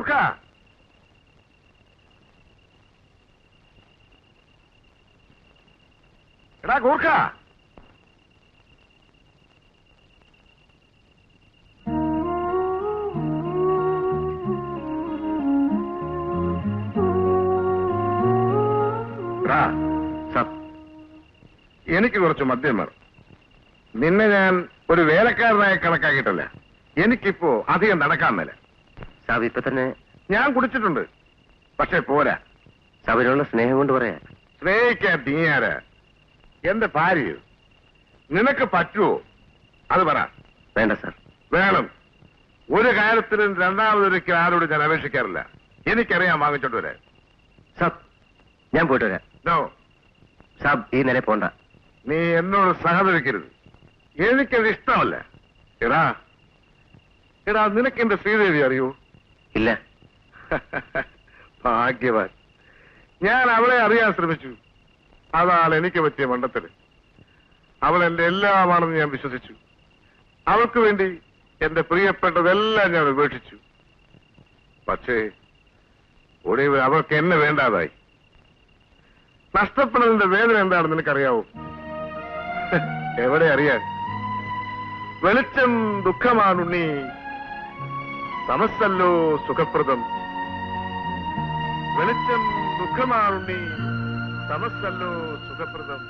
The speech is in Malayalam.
ഗൂർഖ, എടാ ഗൂർഖ. എനിക്ക് കുറച്ച് മദ്യം വേണം. നിന്നെ ഞാൻ ഒരു വേലക്കാരനായി കണക്കാക്കിയിട്ടല്ല. എനിക്കിപ്പോ അധികം നടക്കാൻ മേല. സാബ് ഇപ്പൊ തന്നെ ഞാൻ കുടിച്ചിട്ടുണ്ട്, പക്ഷെ പോരാ. സാബിനുള്ള സ്നേഹം കൊണ്ട് പറയാ. സ്നേഹിക്കാൻ നീ ആരാ? എന്റെ ഭാര്യയോ? നിനക്ക് പറ്റുമോ അത് പറ. വേണ്ട സാർ. വേണം. ഒരു കാര്യത്തിലും രണ്ടാമതൊരിക്കൽ ആരോട് ഞാൻ അപേക്ഷിക്കാറില്ല. എനിക്കറിയാം വാങ്ങിച്ചോണ്ട് വരാൻ. സാബ് ഞാൻ പോയിട്ട് വരാം. നോ സാബ്, ഈ നില പോണ്ട. നീ എന്നോട് സഹകരിക്കരുത്. എനിക്കത് ഇഷ്ടമല്ല. എടാ എടാ, നിനക്ക് എന്റെ ശ്രീദേവി അറിയൂ? ഇല്ല. ഭാഗ്യവാൻ. ഞാൻ അവളെ അറിയാൻ ശ്രമിച്ചു. അതാണ് എനിക്ക് പറ്റിയ മണ്ടത്തല്. അവൾ എന്റെ എല്ലാമാണെന്ന് ഞാൻ വിശ്വസിച്ചു. അവൾക്ക് വേണ്ടി എന്റെ പ്രിയപ്പെട്ടതെല്ലാം ഞാൻ ഉപേക്ഷിച്ചു. പക്ഷേ ഒടുവിൽ അവൾക്ക് എന്നെ വേണ്ടാതായി. നഷ്ടപ്പെടുന്നതിന്റെ വേദന എന്താണെന്ന് നിനക്കറിയാവോ? എവിടെ അറിയാൻ? വെളിച്ചം ദുഃഖമാണുണ്ണി, തമസ്സല്ലോ സുഖപ്രദം. വെളിച്ചം ദുഃഖമാണുണ്ണി, തമസ്സല്ലോ സുഖപ്രദം.